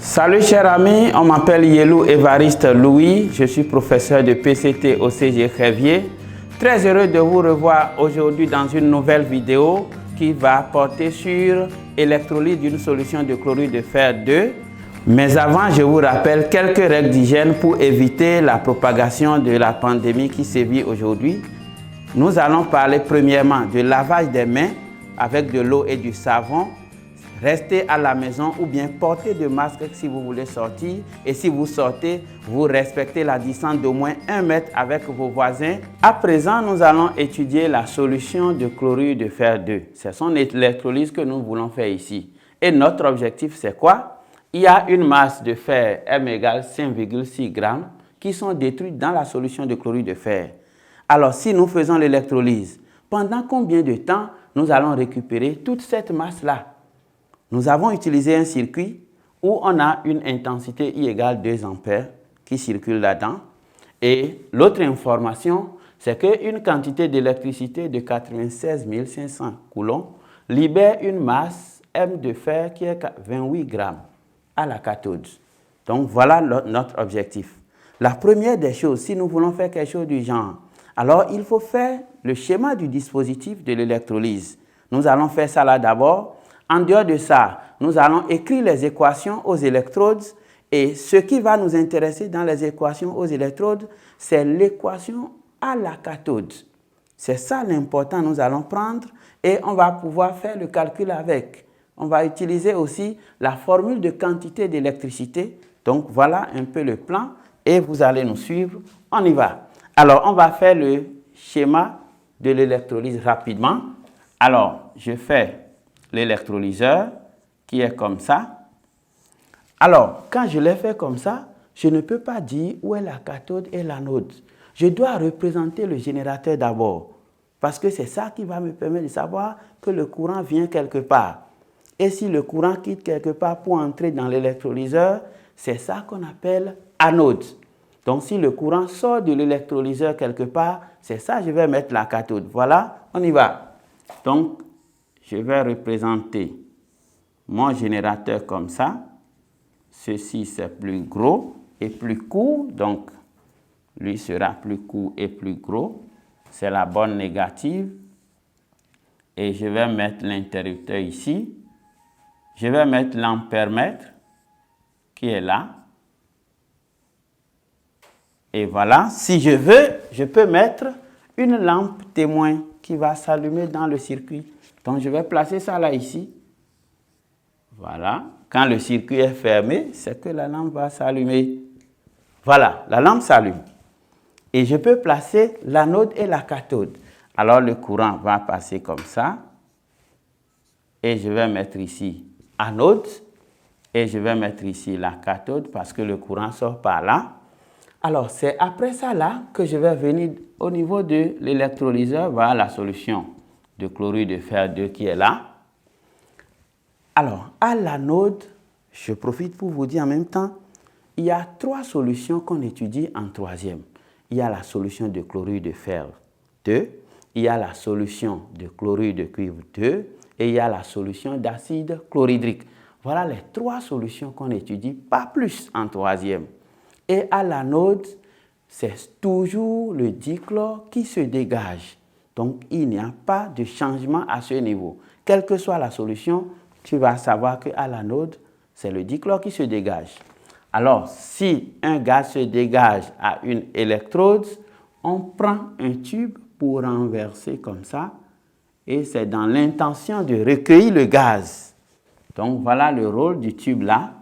Salut chers amis, on m'appelle Yelou Évariste Louis, je suis professeur de PCT au CG Crévier. Très heureux de vous revoir aujourd'hui dans une nouvelle vidéo qui va porter sur électrolyse d'une solution de chlorure de fer 2. Mais avant, je vous rappelle quelques règles d'hygiène pour éviter la propagation de la pandémie qui sévit aujourd'hui. Nous allons parler premièrement de lavage des mains avec de l'eau et du savon. Restez à la maison ou bien portez de masque si vous voulez sortir. Et si vous sortez, vous respectez la distance d'au moins 1 mètre avec vos voisins. À présent, nous allons étudier la solution de chlorure de fer 2. C'est son électrolyse que nous voulons faire ici. Et notre objectif, c'est quoi? Il y a une masse de fer M égale 5,6 g qui sont détruites dans la solution de chlorure de fer. Alors, si nous faisons l'électrolyse, pendant combien de temps nous allons récupérer toute cette masse-là? Nous avons utilisé un circuit où on a une intensité I égale 2 ampères qui circule là-dedans. Et l'autre information, c'est qu'une quantité d'électricité de 96 500 coulombs libère une masse M de fer qui est 28 g à la cathode. Donc voilà notre objectif. La première des choses, si nous voulons faire quelque chose du genre, alors il faut faire le schéma du dispositif de l'électrolyse. Nous allons faire ça là d'abord. En dehors de ça, nous allons écrire les équations aux électrodes et ce qui va nous intéresser dans les équations aux électrodes, c'est l'équation à la cathode. C'est ça l'important, nous allons prendre et on va pouvoir faire le calcul avec. On va utiliser aussi la formule de quantité d'électricité. Donc voilà un peu le plan et vous allez nous suivre. On y va. Alors on va faire le schéma de l'électrolyse rapidement. Alors je fais l'électrolyseur qui est comme ça. Alors, quand je l'ai fait comme ça, je ne peux pas dire où est la cathode et l'anode. Je dois représenter le générateur d'abord, parce que c'est ça qui va me permettre de savoir que le courant vient quelque part. Et si le courant quitte quelque part pour entrer dans l'électrolyseur, c'est ça qu'on appelle anode. Donc, si le courant sort de l'électrolyseur quelque part, c'est ça, je vais mettre la cathode. Voilà, on y va. Donc, je vais représenter mon générateur comme ça. Ceci, c'est plus gros et plus court. Donc, lui sera plus court et plus gros. C'est la borne négative. Et je vais mettre l'interrupteur ici. Je vais mettre l'ampèremètre qui est là. Et voilà. Si je veux, je peux mettre une lampe témoin qui va s'allumer dans le circuit. Donc, je vais placer ça là, ici. Voilà. Quand le circuit est fermé, c'est que la lampe va s'allumer. Voilà, la lampe s'allume. Et je peux placer l'anode et la cathode. Alors, le courant va passer comme ça. Et je vais mettre ici anode. Et je vais mettre ici la cathode parce que le courant sort par là. Alors, c'est après ça là que je vais venir au niveau de l'électrolyseur. Voilà la solution de chlorure de fer 2 qui est là. Alors, à l'anode, je profite pour vous dire en même temps, il y a 3 solutions qu'on étudie en 3e. Il y a la solution de chlorure de fer 2, il y a la solution de chlorure de cuivre 2 et il y a la solution d'acide chlorhydrique. Voilà les 3 solutions qu'on étudie, pas plus en 3e. Et à l'anode, c'est toujours le dichlore qui se dégage. Donc, il n'y a pas de changement à ce niveau. Quelle que soit la solution, tu vas savoir qu'à l'anode, c'est le dichlore qui se dégage. Alors, si un gaz se dégage à une électrode, on prend un tube pour renverser comme ça. Et c'est dans l'intention de recueillir le gaz. Donc, voilà le rôle du tube là.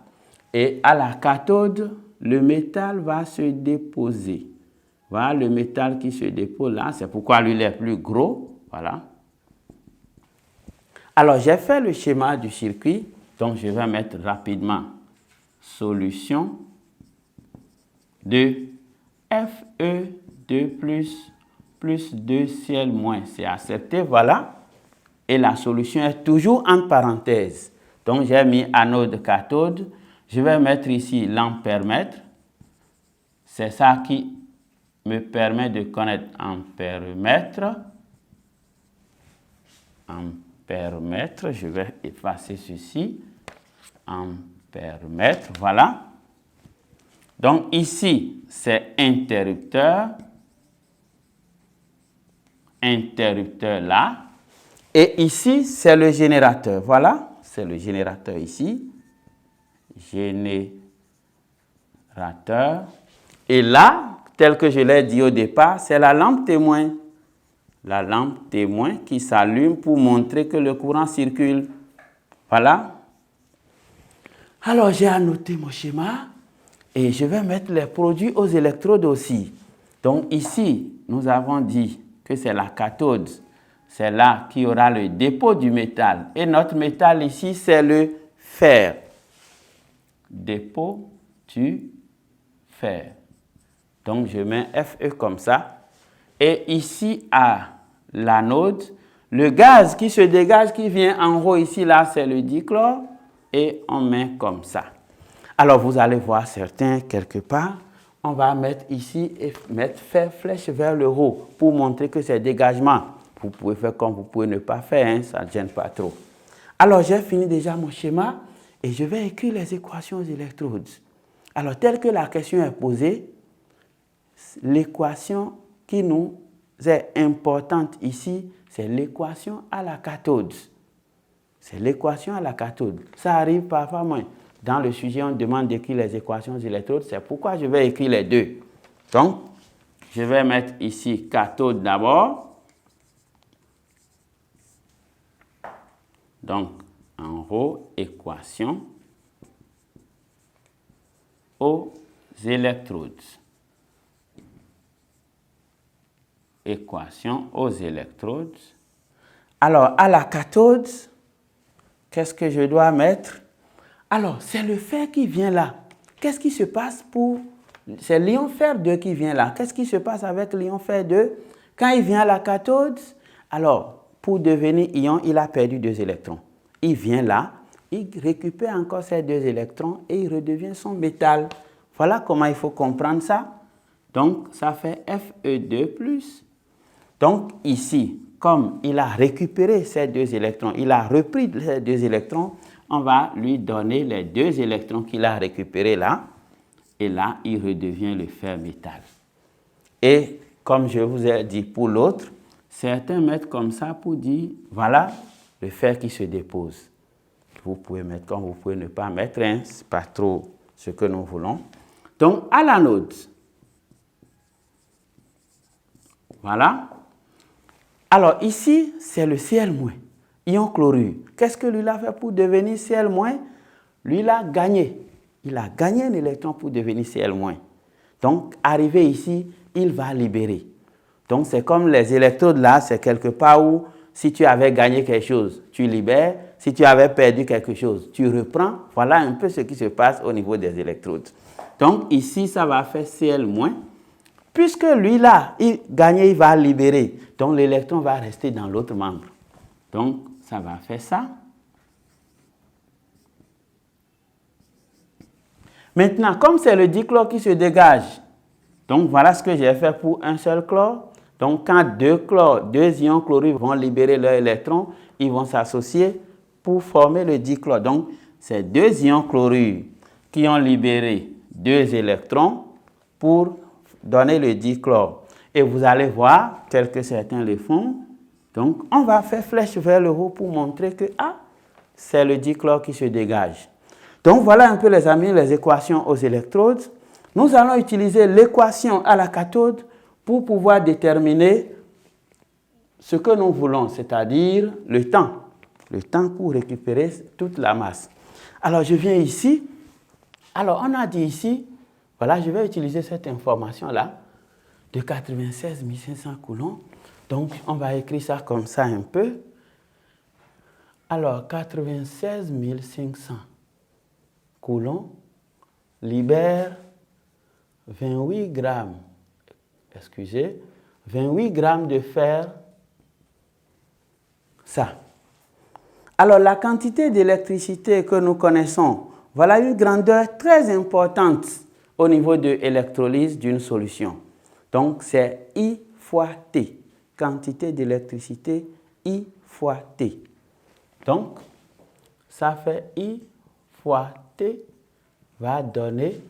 Et à la cathode, le métal va se déposer. Voilà le métal qui se dépose là, c'est pourquoi lui il est plus gros. Voilà. Alors, j'ai fait le schéma du circuit, donc je vais mettre rapidement solution de Fe2 plus 2 Cl moins, c'est accepté, voilà. Et la solution est toujours entre parenthèses. Donc, j'ai mis anode, cathode. Je vais mettre ici l'ampèremètre. C'est ça qui me permet de connaître ampèremètre. Ampèremètre, je vais effacer ceci. Ampèremètre. permettre, voilà. Donc ici, c'est interrupteur, interrupteur là. Et ici, c'est le générateur, voilà. C'est le générateur ici. Générateur. Et là, tel que je l'ai dit au départ, c'est la lampe témoin. La lampe témoin qui s'allume pour montrer que le courant circule. Voilà. Alors, j'ai annoté mon schéma et je vais mettre les produits aux électrodes aussi. Donc ici, nous avons dit que c'est la cathode. C'est là qu'il y aura le dépôt du métal. Et notre métal ici, c'est le fer. Dépôt du fer. Donc, je mets Fe comme ça. Et ici, à l'anode, le gaz qui se dégage, qui vient en haut ici, là, c'est le dichlore. Et on met comme ça. Alors, vous allez voir certains quelque part. On va mettre ici et faire flèche vers le haut pour montrer que c'est dégagement. Vous pouvez faire comme vous pouvez ne pas faire, hein, ça ne gêne pas trop. Alors, j'ai fini déjà mon schéma et je vais écrire les équations aux électrodes. Alors, telle que la question est posée, l'équation qui nous est importante ici, c'est l'équation à la cathode. C'est l'équation à la cathode. Ça arrive parfois moins. Dans le sujet, on demande d'écrire les équations aux électrodes. C'est pourquoi je vais écrire les deux. Donc, je vais mettre ici cathode d'abord. Donc, en haut, équation aux électrodes. Équation aux électrodes. Alors, à la cathode, qu'est-ce que je dois mettre? Alors, c'est le fer qui vient là. Qu'est-ce qui se passe pour... C'est l'ion fer 2 qui vient là. Qu'est-ce qui se passe avec l'ion fer 2? Quand il vient à la cathode, alors, pour devenir ion, il a perdu 2 électrons. Il vient là, il récupère encore ces 2 électrons et il redevient son métal. Voilà comment il faut comprendre ça. Donc, ça fait Fe2+. Donc, ici, comme il a récupéré ces 2 électrons, il a repris ces 2 électrons, on va lui donner les 2 électrons qu'il a récupérés là. Et là, il redevient le fer métal. Et comme je vous ai dit pour l'autre, certains mettent comme ça pour dire, voilà, le fer qui se dépose. Vous pouvez mettre comme vous pouvez ne pas mettre, hein, ce n'est pas trop ce que nous voulons. Donc, à l'anode, voilà. Alors, ici, c'est le Cl-, ion chlorure. Qu'est-ce que lui a fait pour devenir Cl-? Lui, il a gagné. Il a gagné un électron pour devenir Cl-. Donc, arrivé ici, il va libérer. Donc, c'est comme les électrodes là, c'est quelque part où, si tu avais gagné quelque chose, tu libères. Si tu avais perdu quelque chose, tu reprends. Voilà un peu ce qui se passe au niveau des électrodes. Donc, ici, ça va faire Cl-. Puisque lui là, il gagne, il va libérer. Donc, l'électron va rester dans l'autre membre. Donc, ça va faire ça. Maintenant, comme c'est le dichlore qui se dégage, donc voilà ce que j'ai fait pour un seul chlore. Donc, quand 2 ions chlorure vont libérer leurs électrons, ils vont s'associer pour former le dichlore. Donc, c'est 2 ions chlorure qui ont libéré 2 électrons pour donner le dichlore. Et vous allez voir, tel que certains le font. Donc, on va faire flèche vers le haut pour montrer que c'est le dichlore qui se dégage. Donc, voilà un peu, les amis, les équations aux électrodes. Nous allons utiliser l'équation à la cathode pour pouvoir déterminer ce que nous voulons, c'est-à-dire le temps. Le temps pour récupérer toute la masse. Alors, je viens ici. Alors, on a dit ici, voilà, je vais utiliser cette information-là de 96 500 coulombs. Donc, on va écrire ça comme ça un peu. Alors, 96 500 coulombs libère 28 grammes, 28 grammes de fer, ça. Alors, la quantité d'électricité que nous connaissons, voilà une grandeur très importante au niveau de l'électrolyse d'une solution. Donc, c'est I fois T. Quantité d'électricité I fois T. Donc, ça fait I fois T va donner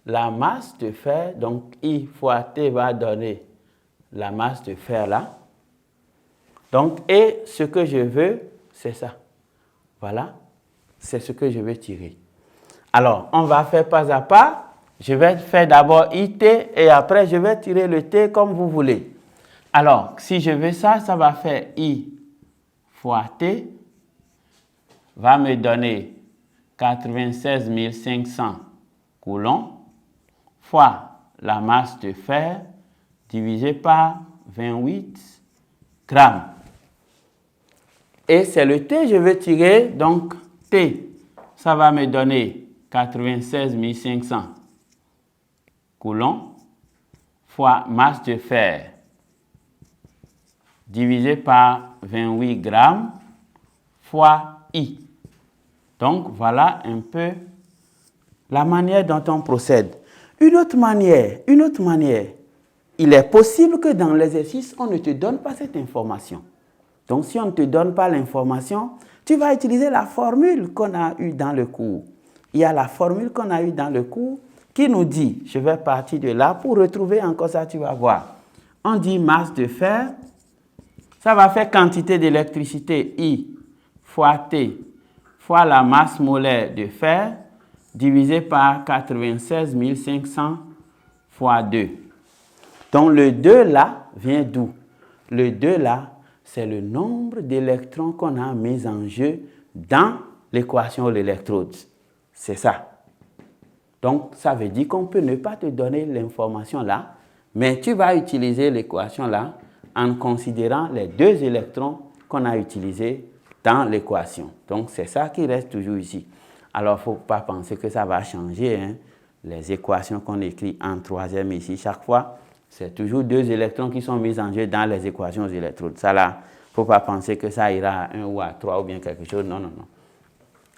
la masse de fer. Donc, I fois T va donner la masse de fer là. Donc, et ce que je veux, c'est ça. Voilà, c'est ce que je veux tirer. Alors, on va faire pas à pas. Je vais faire d'abord IT et après, je vais tirer le T comme vous voulez. Alors, si je veux ça, ça va faire I fois T va me donner 96 500 coulombs fois la masse de fer divisé par 28 grammes. Et c'est le T que je veux tirer, donc T, ça va me donner 96 500 coulombs fois masse de fer divisé par 28 grammes fois I. Donc, voilà un peu la manière dont on procède. Une autre manière, il est possible que dans l'exercice, on ne te donne pas cette information. Donc, si on ne te donne pas l'information, tu vas utiliser la formule qu'on a eue dans le cours. Il y a la formule qu'on a eue dans le cours qui nous dit, je vais partir de là pour retrouver encore ça, tu vas voir. On dit masse de fer, ça va faire quantité d'électricité I fois T fois la masse molaire de fer divisé par 96 500 fois 2. Donc le 2 là vient d'où? Le 2 là, c'est le nombre d'électrons qu'on a mis en jeu dans l'équation de l'électrode. C'est ça. Donc, ça veut dire qu'on peut ne pas te donner l'information là, mais tu vas utiliser l'équation là en considérant les 2 électrons qu'on a utilisés dans l'équation. Donc, c'est ça qui reste toujours ici. Alors, il ne faut pas penser que ça va changer. Hein. Les équations qu'on écrit en 3e ici, chaque fois, c'est toujours 2 électrons qui sont mis en jeu dans les équations aux électrodes. Ça là, il ne faut pas penser que ça ira à 1 ou à 3 ou bien quelque chose. Non, non, non.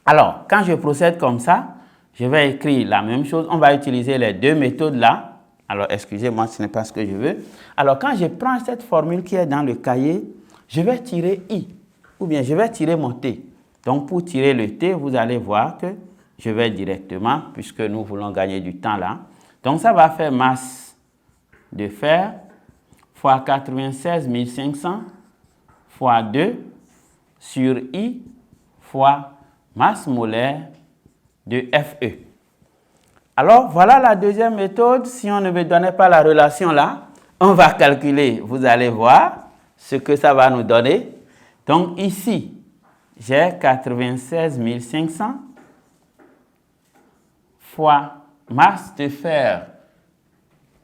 Alors, quand je procède comme ça, je vais écrire la même chose. On va utiliser les 2 méthodes là. Alors, excusez-moi, ce n'est pas ce que je veux. Alors, quand je prends cette formule qui est dans le cahier, je vais tirer I. Ou bien, je vais tirer mon T. Donc, pour tirer le T, vous allez voir que je vais directement, puisque nous voulons gagner du temps là. Donc, ça va faire masse de fer fois 96 500 fois 2 sur I fois masse molaire de Fe. Alors, voilà la deuxième méthode. Si on ne me donnait pas la relation là, on va calculer. Vous allez voir ce que ça va nous donner. Donc, ici, j'ai 96 500 fois masse de fer,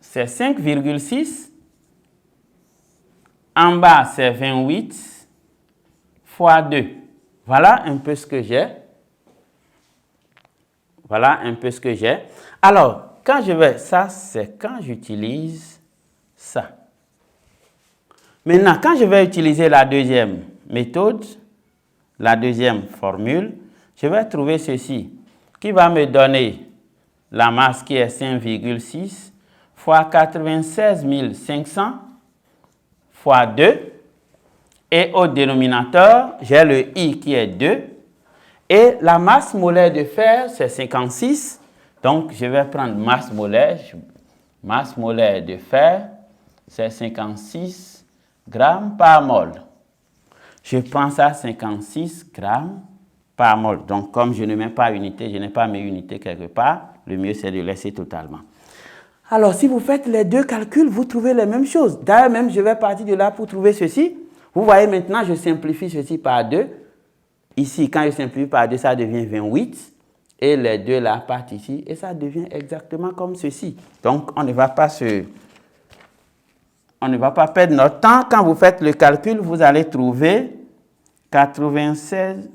c'est 5,6. En bas, c'est 28 fois 2. Voilà un peu ce que j'ai. Voilà un peu ce que j'ai. Alors, quand je vais, ça, c'est quand j'utilise ça. Maintenant, quand je vais utiliser la deuxième méthode, la deuxième formule, je vais trouver ceci, qui va me donner la masse qui est 5,6 fois 96 500 fois 2. Et au dénominateur, j'ai le I qui est 2. Et la masse molaire de fer, c'est 56. Donc, je vais prendre masse molaire. Masse molaire de fer, c'est 56 grammes par mol. Je prends ça 56 grammes par mol. Donc, comme je ne mets pas unité, je n'ai pas mes unités quelque part, le mieux c'est de laisser totalement. Alors, si vous faites les 2 calculs, vous trouvez les mêmes choses. D'ailleurs, même, je vais partir de là pour trouver ceci. Vous voyez maintenant, je simplifie ceci par 2. Ici, quand je simplifie par 2, ça devient 28. Et les 2 là partent ici. Et ça devient exactement comme ceci. Donc, on ne va pas perdre notre temps. Quand vous faites le calcul, vous allez trouver 96,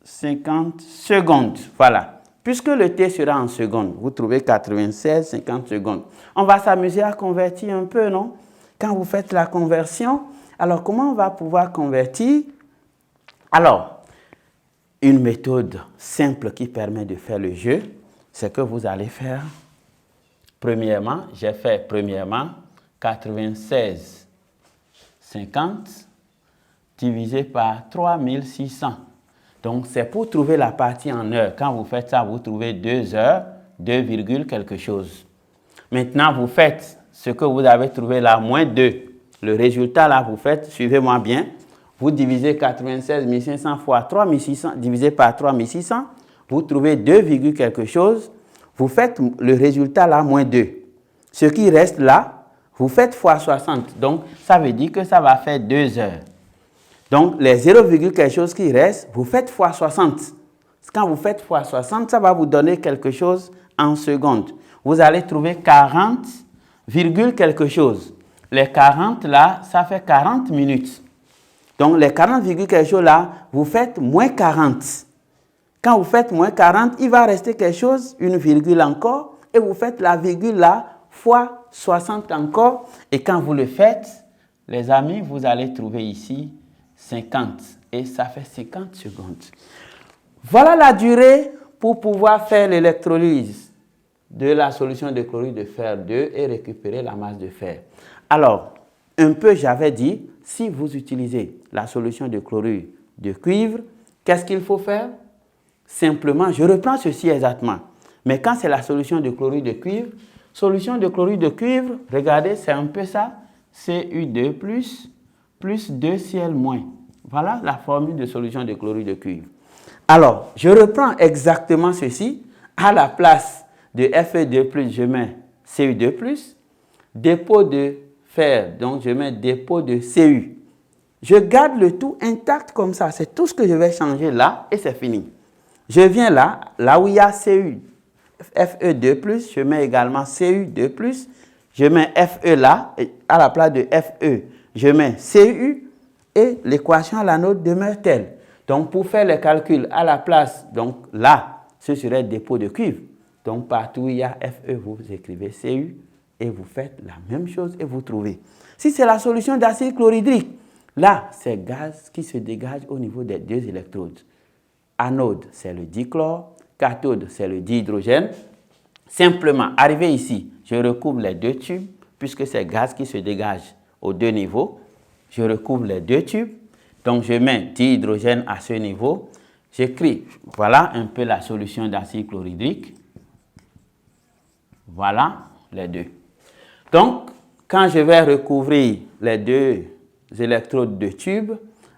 50 secondes. Voilà. Puisque le T sera en secondes, vous trouvez 96, 50 secondes. On va s'amuser à convertir un peu, non? Quand vous faites la conversion, alors comment on va pouvoir convertir? Alors, une méthode simple qui permet de faire le jeu, c'est que vous allez faire, premièrement, j'ai fait premièrement 96, 50 divisé par 3600. Donc, c'est pour trouver la partie en heures. Quand vous faites ça, vous trouvez 2 heures, 2, quelque chose. Maintenant, vous faites ce que vous avez trouvé là, moins 2. Le résultat là, vous faites, suivez-moi bien, vous divisez 96 500 fois 3600, divisé par 3600, vous trouvez 2, quelque chose. Vous faites le résultat là, moins 2. Ce qui reste là, vous faites fois 60. Donc, ça veut dire que ça va faire 2 heures. Donc, les 0, quelque chose qui reste, vous faites fois 60. Quand vous faites fois 60, ça va vous donner quelque chose en secondes. Vous allez trouver 40, quelque chose. Les 40 là, ça fait 40 minutes. Donc, les 40, quelque chose là, vous faites moins 40. Quand vous faites moins 40, il va rester quelque chose, une virgule encore, et vous faites la virgule là, fois 60 encore. Et quand vous le faites, les amis, vous allez trouver ici 50. Et ça fait 50 secondes. Voilà la durée pour pouvoir faire l'électrolyse de la solution de chlorure de fer 2 et récupérer la masse de fer. Alors, un peu, j'avais dit, si vous utilisez la solution de chlorure de cuivre, qu'est-ce qu'il faut faire? Simplement, je reprends ceci exactement. Mais quand c'est la solution de chlorure de cuivre, regardez, c'est un peu ça, Cu2 plus 2Cl-. Voilà la formule de solution de chlorure de cuivre. Alors, je reprends exactement ceci. À la place de Fe2+, je mets Cu2+, dépôt de fer, donc je mets dépôt de Cu. Je garde le tout intact comme ça. C'est tout ce que je vais changer là et c'est fini. Je viens là où il y a Cu, Fe2+, je mets également Cu2+, je mets Fe là, et à la place de Fe, je mets Cu et l'équation à l'anode demeure telle. Donc, pour faire les calculs à la place, donc là, ce serait dépôt de cuivre. Donc, partout où il y a Fe, vous écrivez Cu et vous faites la même chose et vous trouvez. Si c'est la solution d'acide chlorhydrique, là, c'est gaz qui se dégage au niveau des 2 électrodes. Anode, c'est le dichlore. Cathode, c'est le dihydrogène. Simplement, arrivé ici, je recouvre les 2 tubes, puisque c'est gaz qui se dégage aux 2 niveaux. Je recouvre les 2 tubes. Donc, je mets dihydrogène à ce niveau. J'écris, voilà un peu la solution d'acide chlorhydrique. Voilà les 2. Donc, quand je vais recouvrir les 2 électrodes de tube,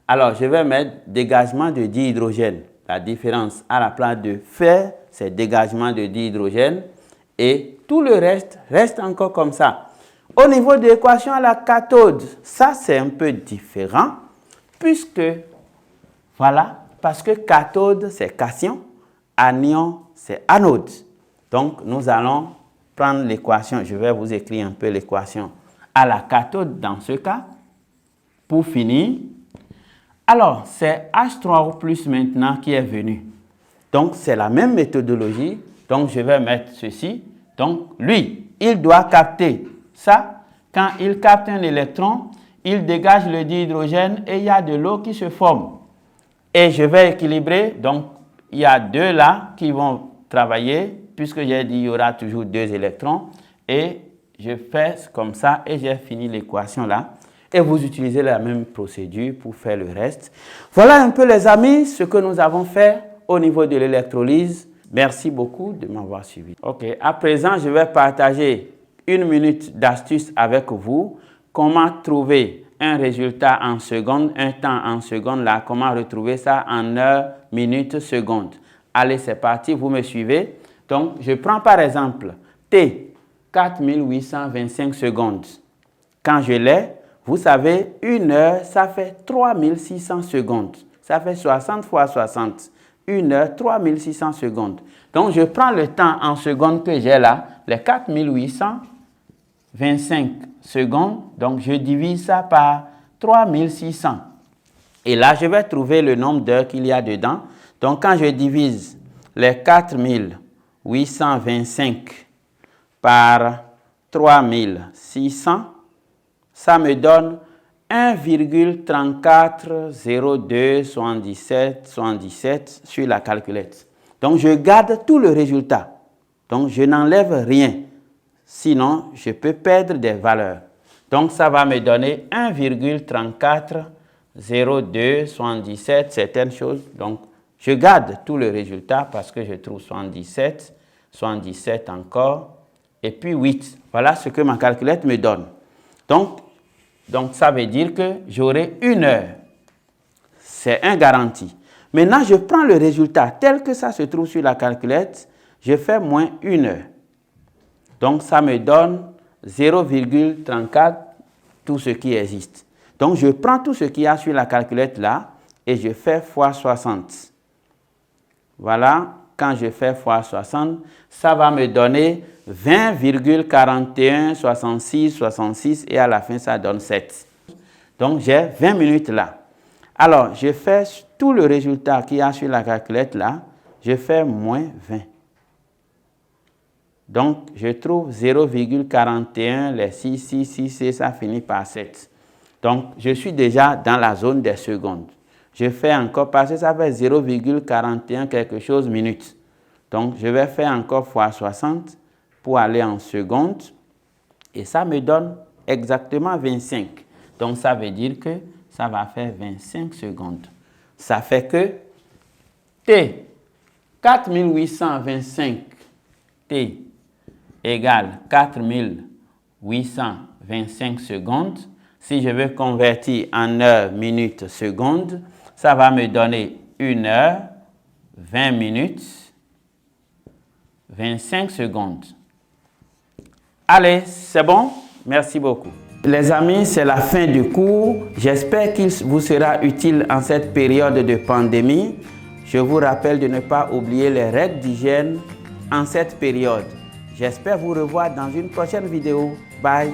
alors je vais mettre dégagement de dihydrogène. La différence à la place de fer, c'est dégagement de dihydrogène. Et tout le reste encore comme ça. Au niveau de l'équation à la cathode, ça c'est un peu différent. Puisque, voilà, parce que cathode, c'est cation, anion, c'est anode. Donc, nous allons prendre l'équation, je vais vous écrire un peu l'équation à la cathode dans ce cas, pour finir. Alors, c'est H3O+ maintenant qui est venu. Donc, c'est la même méthodologie. Donc, je vais mettre ceci. Donc, lui, il doit capter ça. Quand il capte un électron, il dégage le dihydrogène et il y a de l'eau qui se forme. Et je vais équilibrer. Donc, il y a 2 là qui vont travailler, puisque j'ai dit qu'il y aura toujours 2 électrons. Et je fais comme ça et j'ai fini l'équation là. Et vous utilisez la même procédure pour faire le reste. Voilà un peu les amis ce que nous avons fait au niveau de l'électrolyse. Merci beaucoup de m'avoir suivi. Ok, à présent je vais partager 1 minute d'astuce avec vous. Comment trouver un résultat en secondes, un temps en secondes là, comment retrouver ça en heures, minutes, secondes. Allez, c'est parti, vous me suivez. Donc, je prends par exemple T, 4825 secondes. Quand je l'ai, vous savez, 1 heure, ça fait 3600 secondes. Ça fait 60 fois 60. 1 heure, 3600 secondes. Donc, je prends le temps en secondes que j'ai là, les 4825 secondes. Donc, je divise ça par 3600. Et là, je vais trouver le nombre d'heures qu'il y a dedans. Donc, quand je divise les 4825 par 3600, ça me donne 1,340277 sur la calculette. Donc, je garde tout le résultat. Donc, je n'enlève rien. Sinon, je peux perdre des valeurs. Donc, ça va me donner 1,340277 certaines choses. Donc, Je garde tout le résultat parce que je trouve 77, 77 encore, et puis 8. Voilà ce que ma calculette me donne. Donc ça veut dire que j'aurai 1 heure. C'est un garanti. Maintenant, je prends le résultat tel que ça se trouve sur la calculette, je fais moins 1 heure. Donc, ça me donne 0,34, tout ce qui existe. Donc, je prends tout ce qu'il y a sur la calculette là et je fais fois 60. Voilà, quand je fais fois 60, ça va me donner 20,41, 66, 66 et à la fin, ça donne 7. Donc, j'ai 20 minutes là. Alors, je fais tout le résultat qu'il y a sur la calculette là, je fais moins 20. Donc, je trouve 0,41, les 6, 6, 6, et ça finit par 7. Donc, je suis déjà dans la zone des secondes. Je fais encore, parce que ça fait 0,41 quelque chose minutes. Donc, je vais faire encore fois 60 pour aller en secondes. Et ça me donne exactement 25. Donc, ça veut dire que ça va faire 25 secondes. Ça fait que T, 4825, T égale 4825 secondes. Si je veux convertir en heure, minute, seconde, ça va me donner 1 heure, 20 minutes, 25 secondes. Allez, c'est bon? Merci beaucoup. Les amis, c'est la fin du cours. J'espère qu'il vous sera utile en cette période de pandémie. Je vous rappelle de ne pas oublier les règles d'hygiène en cette période. J'espère vous revoir dans une prochaine vidéo. Bye!